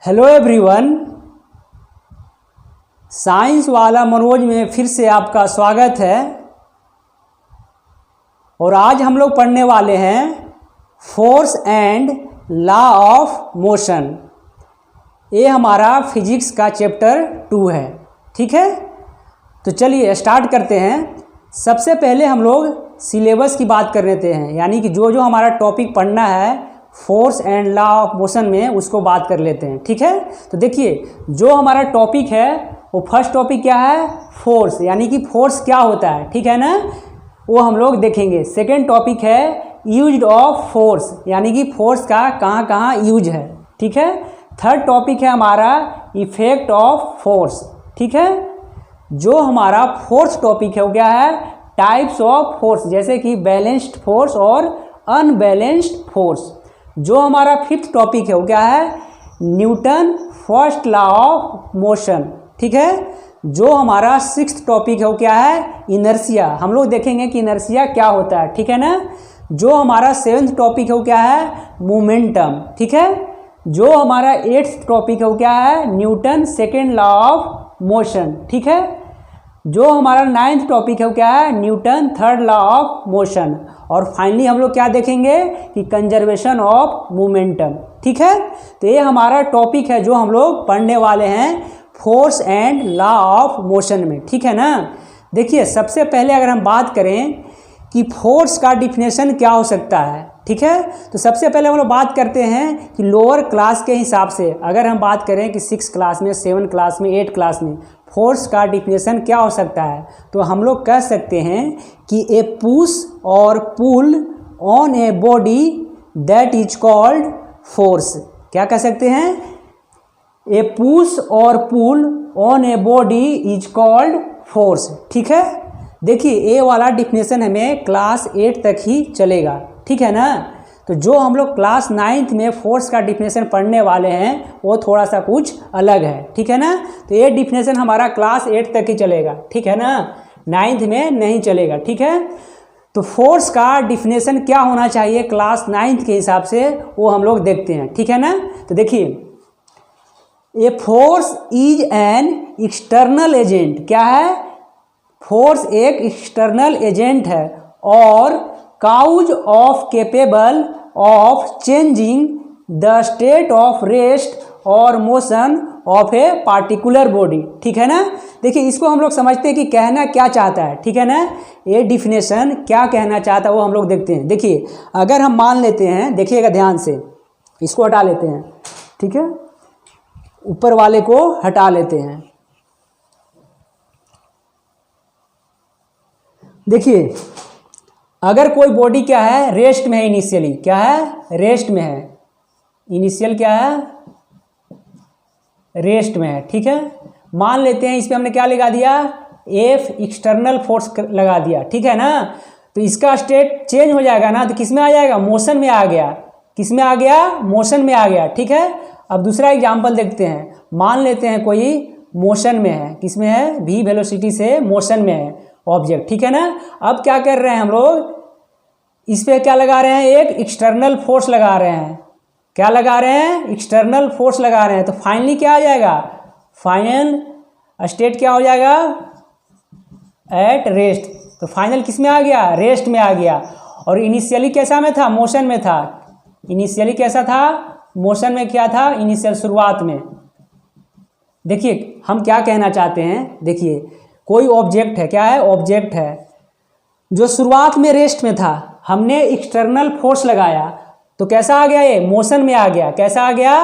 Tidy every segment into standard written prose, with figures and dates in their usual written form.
Hello everyone, science वाला मनोज में फिर से आपका स्वागत है। और आज हम लोग पढ़ने वाले हैं force and law of motion. ये हमारा फिजिक्स का चैप्टर 2 है। ठीक है, तो चलिए स्टार्ट करते हैं। सबसे पहले हम लोग सिलेबस की बात कर लेते हैं, यानी कि जो जो हमारा टॉपिक पढ़ना है force and law of motion में उसको बात कर लेते हैं। ठीक है, तो देखिए जो हमारा टॉपिक है वो फर्स्ट टॉपिक क्या है, फोर्स, यानी कि फोर्स क्या होता है। ठीक है ना, वो हम लोग देखेंगे। सेकेंड टॉपिक है यूज ऑफ फोर्स, यानी कि फोर्स का कहाँ कहाँ यूज है। ठीक है, थर्ड टॉपिक है हमारा इफेक्ट ऑफ फोर्स। ठीक है, जो हमारा फोर्थ टॉपिक है वो क्या है, टाइप्स ऑफ फोर्स, जैसे कि बैलेंस्ड फोर्स और अनबैलेंस्ड फोर्स। जो हमारा फिफ्थ टॉपिक है वो क्या है, Newton first law of motion. ठीक है, जो हमारा सिक्स्थ टॉपिक है वो क्या है, इनर्शिया। हम लोग देखेंगे कि इनर्शिया क्या होता है। ठीक है ना, जो हमारा सेवेंथ टॉपिक है वो क्या है, मोमेंटम। ठीक है, जो हमारा एट्थ टॉपिक है वो क्या है, Newton second law of motion. ठीक है, जो हमारा नाइन्थ टॉपिक है वो क्या है, Newton third law of motion. और फाइनली हम लोग क्या देखेंगे कि कंजर्वेशन ऑफ मोमेंटम। ठीक है, तो ये हमारा टॉपिक है जो हम लोग पढ़ने वाले हैं force and law of motion में। ठीक है ना, देखिए सबसे पहले अगर हम बात करें कि फोर्स का डिफिनेशन क्या हो सकता है। ठीक है, तो सबसे पहले हम लोग बात करते हैं कि लोअर क्लास के हिसाब से, अगर हम बात करें कि 6 क्लास में, 7 क्लास में, 8 क्लास में फोर्स का डिफिनेशन क्या हो सकता है, तो हम लोग कह सकते हैं कि ए पुश और pull on a body that is called force. क्या कह सकते हैं, ए पुश और pull on a body is called force. ठीक है, देखिए ये वाला डिफिनेशन हमें क्लास 8 तक ही चलेगा। ठीक है ना, तो जो हम लोग क्लास 9th में फोर्स का डिफिनेशन पढ़ने वाले हैं वो थोड़ा सा कुछ अलग है। ठीक है ना, तो ये डिफिनेशन हमारा क्लास 8 तक ही चलेगा। ठीक है ना, 9th में नहीं चलेगा। ठीक है, तो फोर्स का डिफिनेशन क्या होना चाहिए क्लास 9th के हिसाब से वो हम लोग देखते हैं। ठीक है ना, तो देखिए a force is an external agent. क्या है, फोर्स एक एक्सटर्नल एजेंट है और cause of capable of changing the state of rest or motion of a particular body. ठीक है ना, देखिए इसको हम लोग समझते हैं कि कहना क्या चाहता है। ठीक है ना, ये डिफिनेशन क्या कहना चाहता है वो हम लोग देखते हैं। देखिए अगर हम मान लेते हैं, देखिएगा ध्यान से, इसको हटा लेते हैं। ठीक है, ऊपर वाले को हटा लेते हैं। देखिए अगर कोई बॉडी क्या है, रेस्ट में है, इनिशियली क्या है, रेस्ट में है, इनिशियल क्या है, रेस्ट में है। ठीक है, मान लेते हैं इस पे हमने क्या लगा दिया, एफ एक्सटर्नल फोर्स लगा दिया। ठीक है ना, तो इसका स्टेट चेंज हो जाएगा ना, तो किस में आ जाएगा, मोशन में आ गया। किस में आ गया, मोशन में आ गया। ठीक है, अब दूसरा एग्जाम्पल देखते हैं। मान लेते हैं कोई मोशन में है, किस में है, v वेलोसिटी से मोशन में है ऑब्जेक्ट। ठीक है ना, अब क्या कर रहे हैं हम लोग, इस पे क्या लगा रहे हैं, एक एक्सटर्नल फोर्स लगा रहे हैं। क्या लगा रहे हैं, एक्सटर्नल फोर्स लगा रहे हैं। तो फाइनली क्या आ जाएगा, फाइनल स्टेट क्या हो जाएगा, एट रेस्ट। तो फाइनल किस में आ गया, रेस्ट में आ गया। और इनिशियली कैसा में था, मोशन में था। इनिशियली कैसा था, मोशन में क्या था, इनिशियल शुरुआत में। देखिए हम क्या कहना चाहते हैं, देखिए कोई ऑब्जेक्ट है, क्या है, ऑब्जेक्ट है जो शुरुआत में रेस्ट में था, हमने एक्सटर्नल फोर्स लगाया तो कैसा आ गया, ये मोशन में आ गया। कैसा आ गया,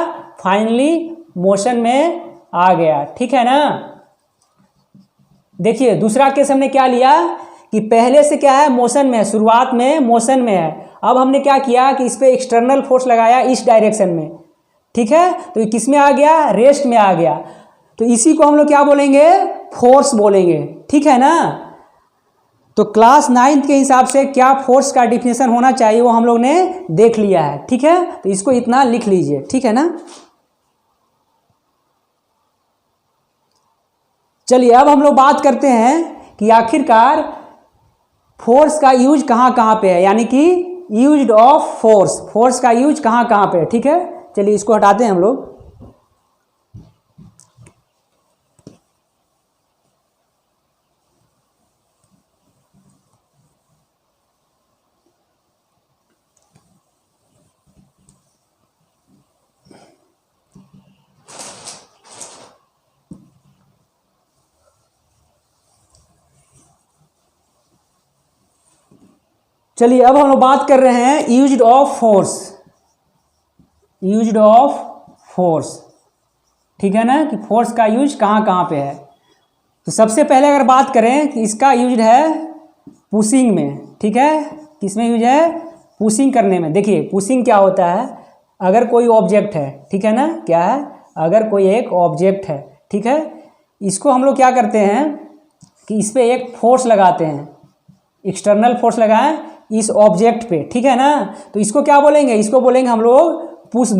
फाइनली मोशन में आ गया। ठीक है ना, देखिए दूसरा केस हमने क्या लिया कि पहले से क्या है, मोशन में है, शुरुआत में मोशन में है। अब हमने क्या किया कि इस पे एक्सटर्नल फोर्स लगाया इस डायरेक्शन में। ठीक है, तो ये किस में आ गया, रेस्ट में आ गया। तो इसी को हम लोग क्या बोलेंगे, फोर्स बोलेंगे। ठीक है ना, तो क्लास 9th के हिसाब से क्या फोर्स का डिफिनेशन होना चाहिए वो हम लोग ने देख लिया है। ठीक है, तो इसको इतना लिख लीजिए। ठीक है ना, चलिए अब हम लोग बात करते हैं कि आखिरकार फोर्स का यूज कहाँ कहाँ पे है, यानी कि यूज ऑफ फोर्स, फोर्स का यूज कहाँ कहाँ पे है। ठीक है, चलिए इसको हटाते हैं हम लोग। चलिए अब हम लोग बात कर रहे हैं used of force. Used of force, ठीक है ना, कि फोर्स का यूज कहाँ कहाँ पे है। तो सबसे पहले अगर बात करें कि इसका यूज है पुशिंग में, ठीक है, किसमें यूज है, पुशिंग करने में। देखिए पुशिंग क्या होता है, अगर कोई ऑब्जेक्ट है, ठीक है ना, क्या है, अगर कोई एक ऑब्जेक्ट है, ठीक है, इसको हम लोग क्या करते हैं कि इस पर एक फोर्स लगाते हैं, एक्सटर्नल फोर्स लगाएं इस ऑब्जेक्ट पे, ठीक है ना, तो इसको क्या बोलेंगे, इसको बोलेंगे हम लोग पुश।